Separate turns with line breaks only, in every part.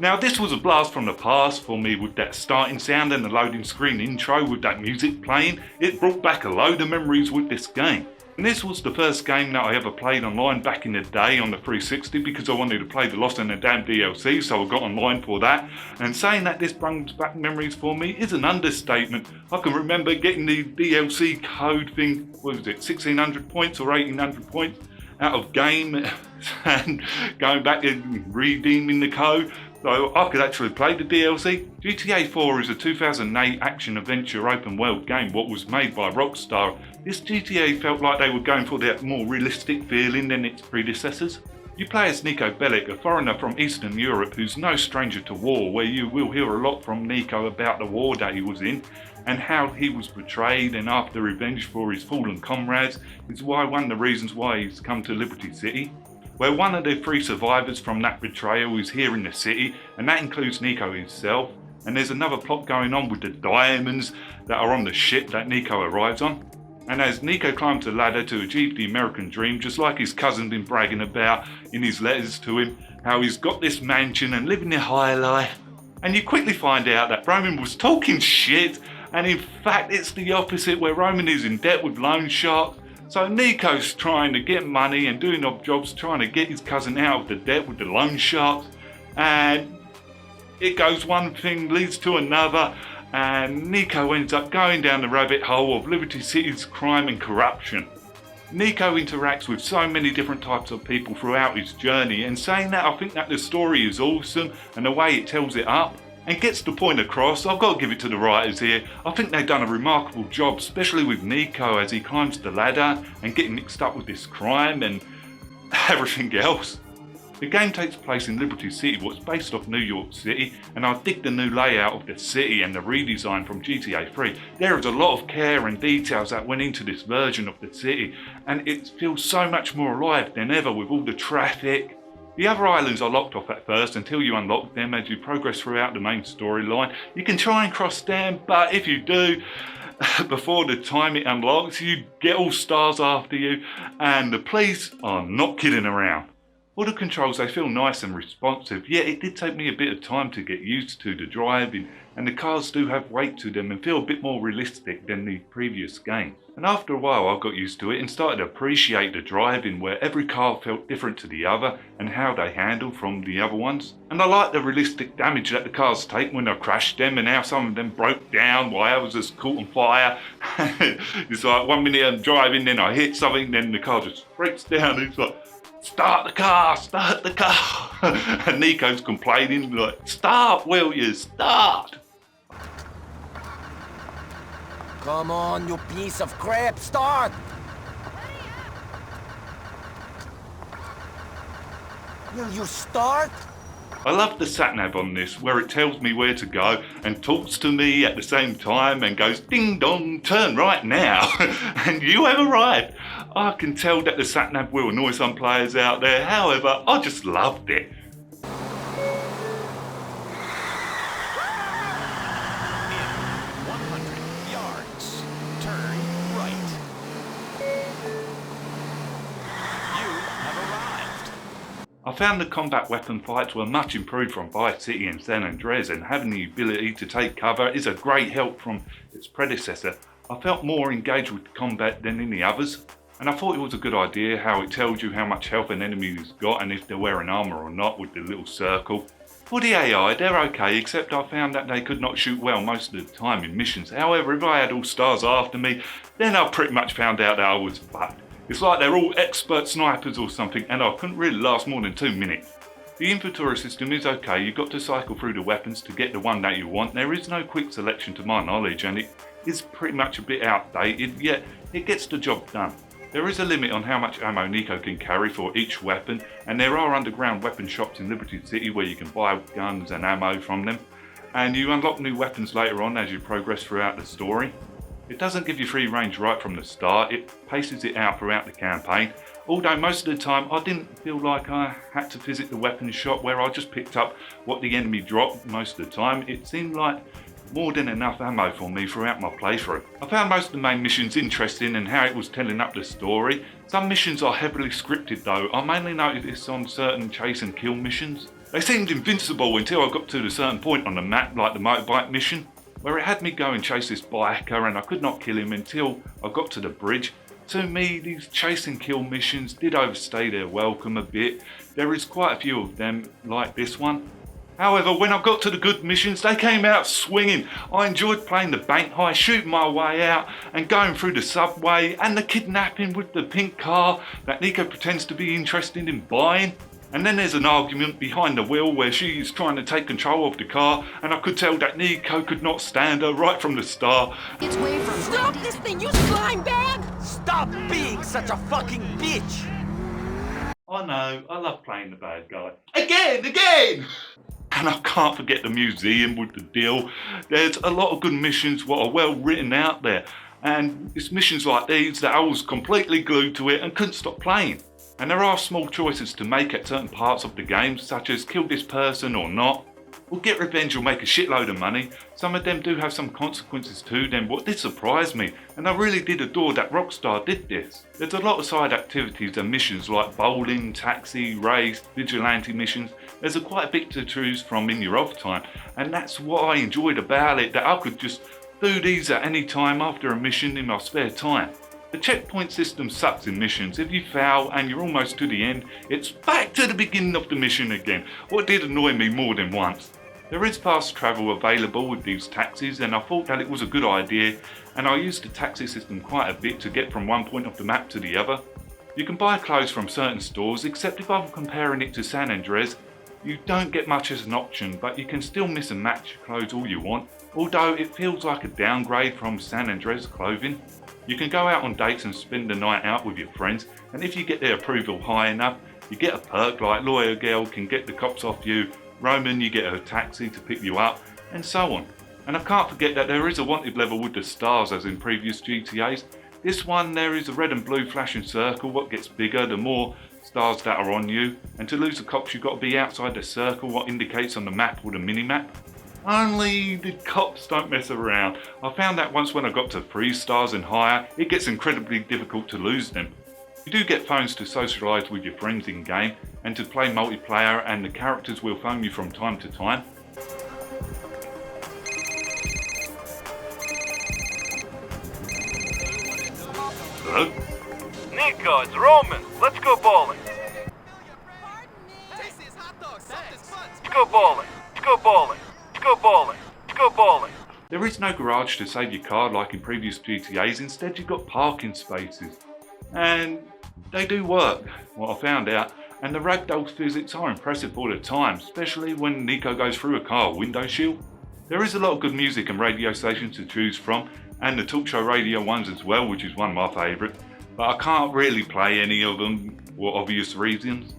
Now this was a blast from the past for me with that starting sound and the loading screen intro with that music playing. It brought back a load of memories with this game. And this was the first game that I ever played online back in the day on the 360 because I wanted to play the Lost and the Damned DLC, so I got online for that. And saying that this brings back memories for me is an understatement. I can remember getting the DLC code thing, what was it, 1600 points or 1800 points out of game and going back and redeeming the code so I could actually play the DLC. GTA 4 is a 2008 action-adventure open-world game what was made by Rockstar. This GTA felt like they were going for that more realistic feeling than its predecessors. You play as Nico Bellic, a foreigner from Eastern Europe who's no stranger to war, where you will hear a lot from Nico about the war that he was in and how he was betrayed, and after revenge for his fallen comrades is one of the reasons why he's come to Liberty City, where one of the 3 survivors from that betrayal is here in the city, and that includes Nico himself. And there's another plot going on with the diamonds that are on the ship that Nico arrives on. And as Nico climbs the ladder to achieve the American dream, just like his cousin been bragging about in his letters to him, how he's got this mansion and living the high life. And you quickly find out that Roman was talking shit, and in fact it's the opposite, where Roman is in debt with loan sharks. So Nico's trying to get money and doing odd jobs, trying to get his cousin out of the debt with the loan sharks. And it goes one thing leads to another, and Nico ends up going down the rabbit hole of Liberty City's crime and corruption. Nico interacts with so many different types of people throughout his journey, and saying that, I think that the story is awesome and the way it tells it up and gets the point across. I've got to give it to the writers here. I think they've done a remarkable job, especially with Nico as he climbs the ladder and getting mixed up with this crime and everything else. The game takes place in Liberty City, what's based off New York City, and I dig the new layout of the city and the redesign from GTA 3. There is a lot of care and details that went into this version of the city, and it feels so much more alive than ever with all the traffic. The other islands are locked off at first until you unlock them as you progress throughout the main storyline. You can try and cross them, but if you do, before the time it unlocks, you get all stars after you, and the police are not kidding around. All the controls, they feel nice and responsive, yet it did take me a bit of time to get used to the driving, and the cars do have weight to them and feel a bit more realistic than the previous games. And after a while I got used to it and started to appreciate the driving, where every car felt different to the other and how they handled from the other ones. And I like the realistic damage that the cars take when I crashed them, and how some of them broke down while others just caught on fire. It's like 1 minute I'm driving, then I hit something, then the car just breaks down. It's like, start the car, start the car. And Nico's complaining like, start, will you, start.
Come on, you piece of crap, start! Will you start?
I love the sat-nav on this, where it tells me where to go and talks to me at the same time and goes ding dong, turn right now, and you have arrived. I can tell that the sat-nav will annoy some players out there, however, I just loved it. I found the combat weapon fights were much improved from Vice City and San Andreas, and having the ability to take cover is a great help from its predecessor. I felt more engaged with combat than in the others, and I thought it was a good idea how it tells you how much health an enemy's got and if they're wearing armour or not with the little circle. For the AI, they're okay, except I found that they could not shoot well most of the time in missions. However, if I had all stars after me, then I pretty much found out that I was fucked. It's like they're all expert snipers or something, and I couldn't really last more than 2 minutes. The inventory system is okay, you've got to cycle through the weapons to get the one that you want. There is no quick selection to my knowledge, and it is pretty much a bit outdated, yet it gets the job done. There is a limit on how much ammo Nico can carry for each weapon, and there are underground weapon shops in Liberty City where you can buy guns and ammo from them, and you unlock new weapons later on as you progress throughout the story. It doesn't give you free range right from the start, it paces it out throughout the campaign, although most of the time I didn't feel like I had to visit the weapons shop, where I just picked up what the enemy dropped most of the time. It seemed like more than enough ammo for me throughout my playthrough. I found most of the main missions interesting and how it was telling up the story. Some missions are heavily scripted though. I mainly noticed this on certain chase and kill missions. They seemed invincible until I got to a certain point on the map, like the motorbike mission, where it had me go and chase this biker and I could not kill him until I got to the bridge. To me, these chase and kill missions did overstay their welcome a bit. There is quite a few of them like this one. However, when I got to the good missions, they came out swinging. I enjoyed playing the bank heist, shooting my way out and going through the subway, and the kidnapping with the pink car that Nico pretends to be interested in buying. And then there's an argument behind the wheel where she is trying to take control of the car, and I could tell that Nico could not stand her right from the start.
It's way from
Stop this thing, you slime bag! Stop being such a fucking bitch!
I know, I love playing the bad guy. Again! And I can't forget the museum with the deal. There's a lot of good missions what are well written out there. And it's missions like these that I was completely glued to it and couldn't stop playing. And there are small choices to make at certain parts of the game, such as kill this person or not, or get revenge or make a shitload of money. Some of them do have some consequences to them, but did surprise me, and I really did adore that Rockstar did this. There's a lot of side activities and missions like bowling, taxi, race, vigilante missions. There's quite a bit to choose from in your off time, and that's what I enjoyed about it, that I could just do these at any time after a mission in my spare time. The checkpoint system sucks in missions. If you fail and you're almost to the end, it's back to the beginning of the mission again. What did annoy me more than once. There is fast travel available with these taxis, and I thought that it was a good idea, and I used the taxi system quite a bit to get from one point of the map to the other. You can buy clothes from certain stores, except if I'm comparing it to San Andreas, you don't get much as an option, but you can still miss and match clothes all you want, although it feels like a downgrade from San Andreas clothing. You can go out on dates and spend the night out with your friends, and if you get their approval high enough, you get a perk like Lawyer Girl can get the cops off you, Roman you get a taxi to pick you up, and so on. And I can't forget that there is a wanted level with the stars as in previous GTAs. This one there is a red and blue flashing circle. What gets bigger the more stars that are on you, and to lose the cops you've got to be outside the circle what indicates on the map or the mini-map. Only the cops don't mess around. I found that once when I got to 3 stars and higher, it gets incredibly difficult to lose them. You do get phones to socialise with your friends in game and to play multiplayer, and the characters will phone you from time to time. Hello?
Nico, it's Roman. Let's go bowling. Let's go bowling. Let's go bowling. Let's go bowling. Let's go bowling.
There is no garage to save your car like in previous GTAs, instead you've got parking spaces. And they do work, what I found out, and the ragdoll physics are impressive all the time, especially when Nico goes through a car window shield. There is a lot of good music and radio stations to choose from, and the talk show radio ones as well, which is one of my favourites, but I can't really play any of them for obvious reasons.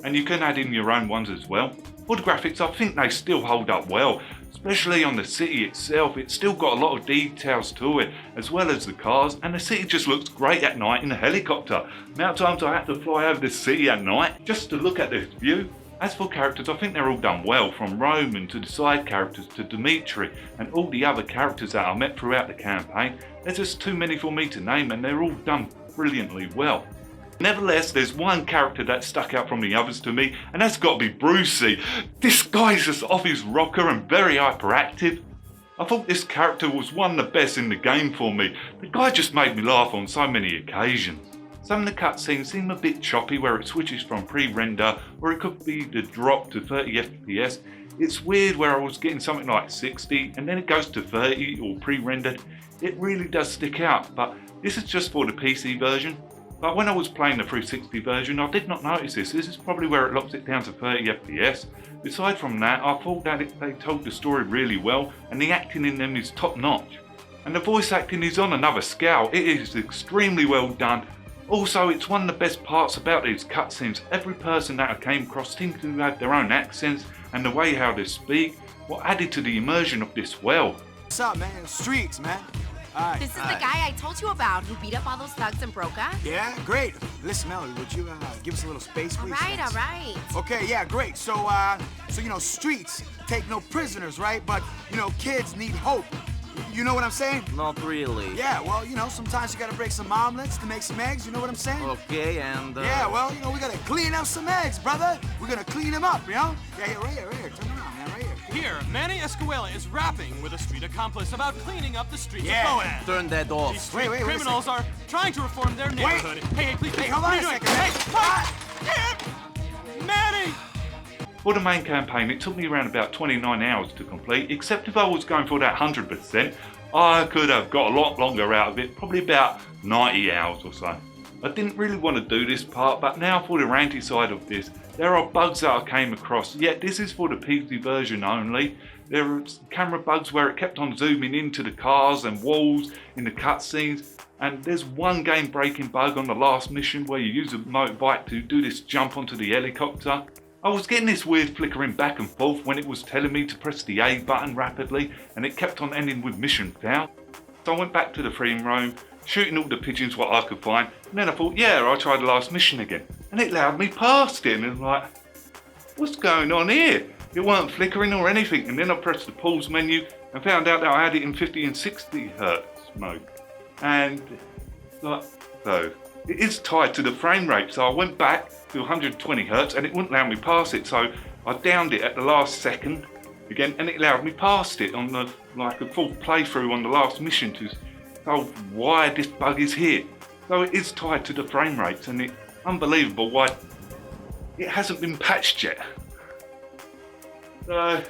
And you can add in your own ones as well. For the graphics, I think they still hold up well, especially on the city itself. It's still got a lot of details to it, as well as the cars, and the city just looks great at night in a helicopter. The amount of times I have to fly over the city at night just to look at this view. As for characters, I think they're all done well, from Roman to the side characters to Dimitri and all the other characters that I met throughout the campaign. There's just too many for me to name, and they're all done brilliantly well. Nevertheless, there's one character that stuck out from the others to me, and that's got to be Brucey. This guy's just off his rocker and very hyperactive. I thought this character was one of the best in the game for me. The guy just made me laugh on so many occasions. Some of the cutscenes seem a bit choppy where it switches from pre-render, or it could be the drop to 30 FPS. It's weird where I was getting something like 60 and then it goes to 30 or pre-rendered. It really does stick out, but this is just for the PC version. But when I was playing the 360 version, I did not notice this. This is probably where it locks it down to 30 FPS. Aside from that, I thought that they told the story really well, and the acting in them is top notch. And the voice acting is on another scale. It is extremely well done. Also, it's one of the best parts about these cutscenes. Every person that I came across seemed to have their own accents and the way how they speak, what added to the immersion of this world.
What's up, man? Streets, man.
This is the guy I told you about who beat up all those thugs in Broca.
Yeah, great. Listen, Melody, would you give us a little space, please?
All right.
Okay, yeah, great. So, Streets, take no prisoners, right? But, you know, kids need hope. You know what I'm saying?
Not really.
Yeah, well, you know, sometimes you gotta break some omelets to make some eggs, you know what I'm saying?
Okay, and
Yeah, well, you know, we gotta clean up some eggs, brother. We're gonna clean them up, you know? Yeah, right here, turn around, man, right here.
Here, Manny Escuela is rapping with a street accomplice about cleaning up the streets
Yeah.
of Boaz.
turn that off.
These street
Wait a
criminals are trying to reform their neighborhood. Hey, please,
Hey, hold on
what
a
are you doing?
second.
Hey, Manny!
For the main campaign, it took me around about 29 hours to complete, except if I was going for that 100%, I could have got a lot longer out of it, probably about 90 hours or so. I didn't really want to do this part, but now for the ranty side of this, there are bugs that I came across, yet this is for the PC version only. There are camera bugs where it kept on zooming into the cars and walls in the cutscenes, and there's one game breaking bug on the last mission where you use a motorbike to do this jump onto the helicopter. I was getting this weird flickering back and forth when it was telling me to press the A button rapidly, and it kept on ending with mission failed. So I went back to the frame room, shooting all the pigeons what I could find, and then I thought, yeah, I'll try the last mission again. And it allowed me past it, and I was like, what's going on here? It weren't flickering or anything, and then I pressed the pause menu and found out that I had it in 50 and 60 hertz mode. And like so, it is tied to the frame rate, so I went back to 120 hertz and it wouldn't allow me past it, so I downed it at the last second again, and it allowed me past it on the like a full playthrough on the last mission to solve why this bug is here. So it is tied to the frame rates, and it's unbelievable why it hasn't been patched yet. So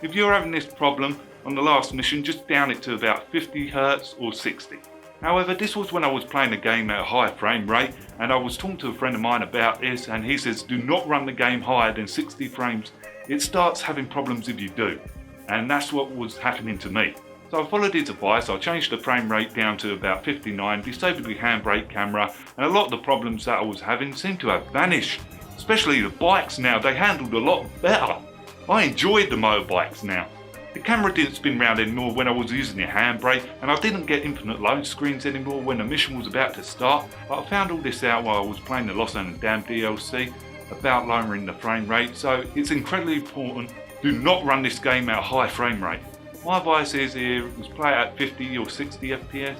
if you're having this problem on the last mission, just down it to about 50 hertz or 60. However, this was when I was playing the game at a high frame rate, and I was talking to a friend of mine about this, and he says do not run the game higher than 60 frames. It starts having problems if you do, and that's what was happening to me. So I followed his advice. I changed the frame rate down to about 59, disabled the handbrake camera, and a lot of the problems that I was having seemed to have vanished. Especially the bikes now, they handled a lot better. I enjoyed the motorbikes now. The camera didn't spin round anymore when I was using the handbrake, and I didn't get infinite load screens anymore when the mission was about to start, but I found all this out while I was playing the Lost and Damned DLC about lowering the frame rate, so it's incredibly important. Do not run this game at a high frame rate. My advice is here was play it at 50 or 60 FPS,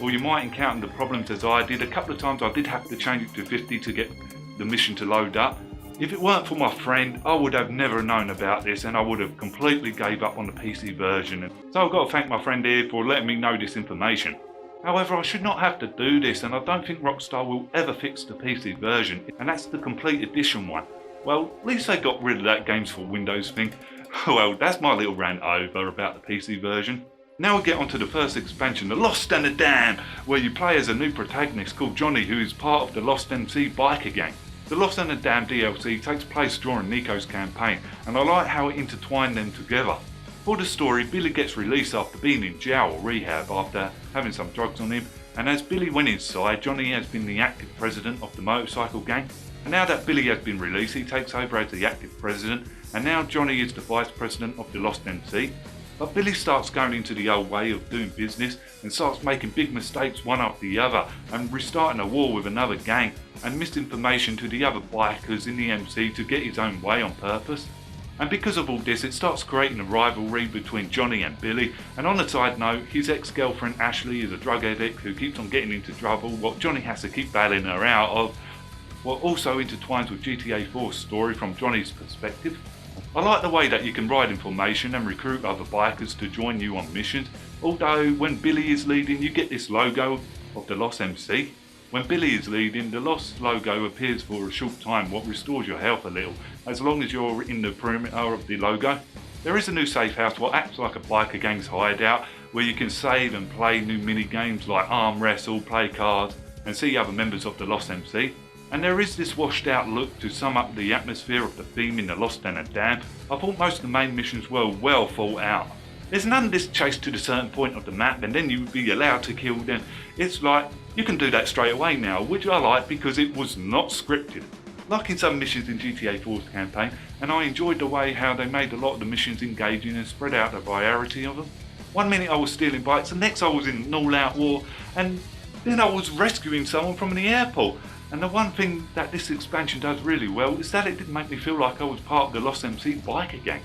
or you might encounter the problems as I did. A couple of times I did have to change it to 50 to get the mission to load up. If it weren't for my friend, I would have never known about this, and I would have completely gave up on the PC version. So I've got to thank my friend here for letting me know this information. However, I should not have to do this, and I don't think Rockstar will ever fix the PC version, and that's the complete edition one. Well, at least they got rid of that games for Windows thing. Well, that's my little rant over about the PC version. Now we get on to the first expansion, The Lost and the Damned, where you play as a new protagonist called Johnny, who is part of the Lost MC biker gang. The Lost and the Damned DLC takes place during Nico's campaign, and I like how it intertwined them together. For the story, Billy gets released after being in jail or rehab after having some drugs on him, and as Billy went inside, Johnny has been the active president of the motorcycle gang. And now that Billy has been released, he takes over as the active president, and now Johnny is the vice president of the Lost MC. But Billy starts going into the old way of doing business and starts making big mistakes one after the other, and restarting a war with another gang and misinformation to the other bikers in the MC to get his own way on purpose. And because of all this, it starts creating a rivalry between Johnny and Billy. And on a side note, his ex-girlfriend Ashley is a drug addict who keeps on getting into trouble, what Johnny has to keep bailing her out of, what also intertwines with GTA 4's story from Johnny's perspective. I like the way that you can write information and recruit other bikers to join you on missions, although when Billy is leading you get this logo of the Lost MC. When Billy is leading, the Lost logo appears for a short time, what restores your health a little, as long as you're in the perimeter of the logo. There is a new safe house what acts like a biker gang's hideout, where you can save and play new mini games like arm wrestle, play cards, and see other members of the Lost MC. And there is this washed out look to sum up the atmosphere of the theme in The Lost and the Damned. I thought most of the main missions were well thought out. There's none of this chase to the certain point of the map and then you'd be allowed to kill them. It's like, you can do that straight away now, which I like because it was not scripted. Like in some missions in GTA 4's campaign, and I enjoyed the way how they made a lot of the missions engaging and spread out the variety of them. One minute I was stealing bikes, the next I was in an all-out war, and then I was rescuing someone from the airport. And the one thing that this expansion does really well is that it didn't make me feel like I was part of the Lost MC biker gang.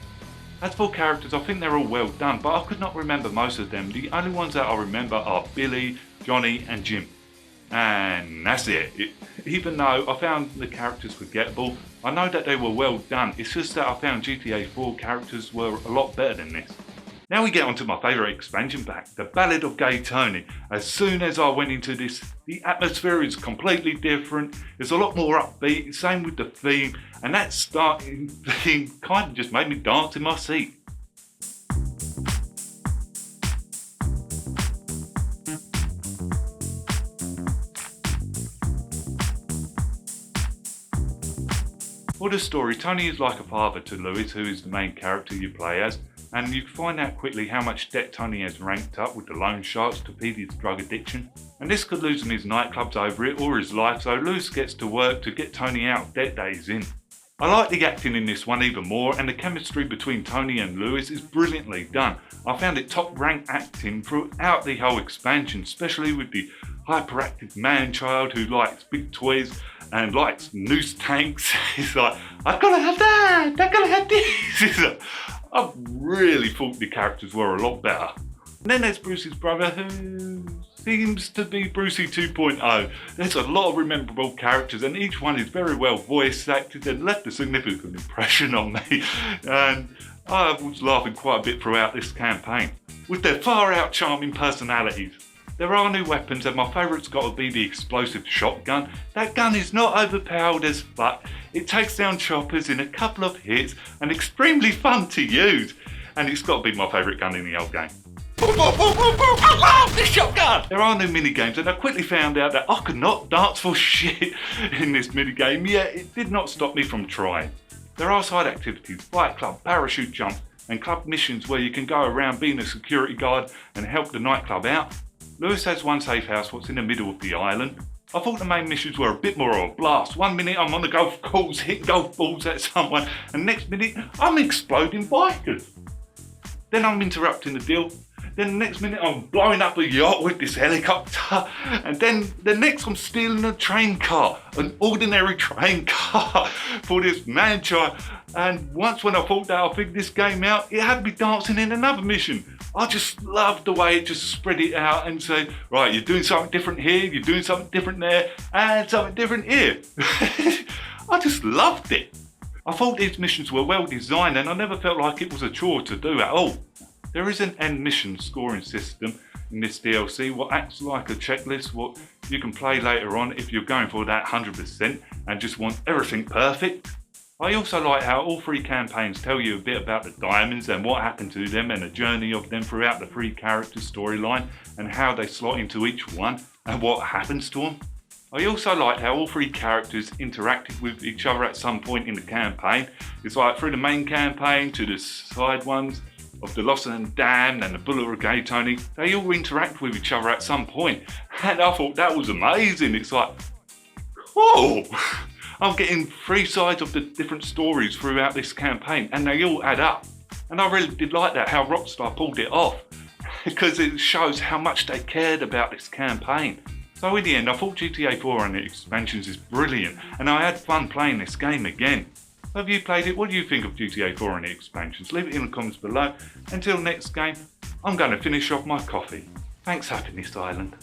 As for characters, I think they're all well done, but I could not remember most of them. The only ones that I remember are Billy, Johnny and Jim. And that's it. Even though I found the characters forgettable, I know that they were well done. It's just that I found GTA 4 characters were a lot better than this. Now we get on to my favourite expansion pack, the Ballad of Gay Tony. As soon as I went into this, the atmosphere is completely different. It's a lot more upbeat, same with the theme, and that starting theme kind of just made me dance in my seat. For the story, Tony is like a father to Lewis, who is the main character you play as, and you find out quickly how much debt Tony has ranked up with the loan sharks to feed his drug addiction. And this could lose him his nightclubs over it or his life, so Lewis gets to work to get Tony out of debt that he's in. I like the acting in this one even more, and the chemistry between Tony and Lewis is brilliantly done. I found it top rank acting throughout the whole expansion, especially with the hyperactive man-child who likes big toys and likes noose tanks. He's like, I've got to have that, I've got to have this. I really thought the characters were a lot better. And then there's Bruce's brother, who seems to be Brucey 2.0. There's a lot of rememberable characters and each one is very well voice acted and left a significant impression on me. And I was laughing quite a bit throughout this campaign. With their far out charming personalities. There are new weapons and my favourite's got to be the explosive shotgun. That gun is not overpowered as fuck. It takes down choppers in a couple of hits and extremely fun to use. And it's got to be my favourite gun in the whole game. I love this shotgun! There are new minigames and I quickly found out that I could not dance for shit in this minigame, yet it did not stop me from trying. There are side activities, fight club, parachute jumps and club missions where you can go around being a security guard and help the nightclub out. Lewis has one safe house what's in the middle of the island. I thought the main missions were a bit more of a blast. One minute I'm on the golf course hitting golf balls at someone and next minute I'm exploding bikers. Then I'm interrupting the deal. Then the next minute I'm blowing up a yacht with this helicopter. And then the next I'm stealing a train car, an ordinary train car for this man-child. And once when I thought that I figured this game out, it had me dancing in another mission. I just loved the way it just spread it out and say, right, you're doing something different here, you're doing something different there, and something different here. I just loved it. I thought these missions were well designed and I never felt like it was a chore to do at all. There is an end mission scoring system in this DLC, what acts like a checklist, what you can play later on if you're going for that 100% and just want everything perfect. I also like how all three campaigns tell you a bit about the diamonds and what happened to them and the journey of them throughout the three characters storyline and how they slot into each one and what happens to them. I also like how all three characters interacted with each other at some point in the campaign. It's like through the main campaign to the side ones of the Lost and Damned and the Ballad of Gay Tony, they all interact with each other at some point. And I thought that was amazing. It's like, oh, I'm getting three sides of the different stories throughout this campaign and they all add up. And I really did like that, how Rockstar pulled it off, because it shows how much they cared about this campaign. So in the end, I thought GTA 4 and the expansions is brilliant and I had fun playing this game again. So have you played it? What do you think of GTA 4 and the expansions? Leave it in the comments below. Until next game, I'm going to finish off my coffee. Thanks, Happiness Island.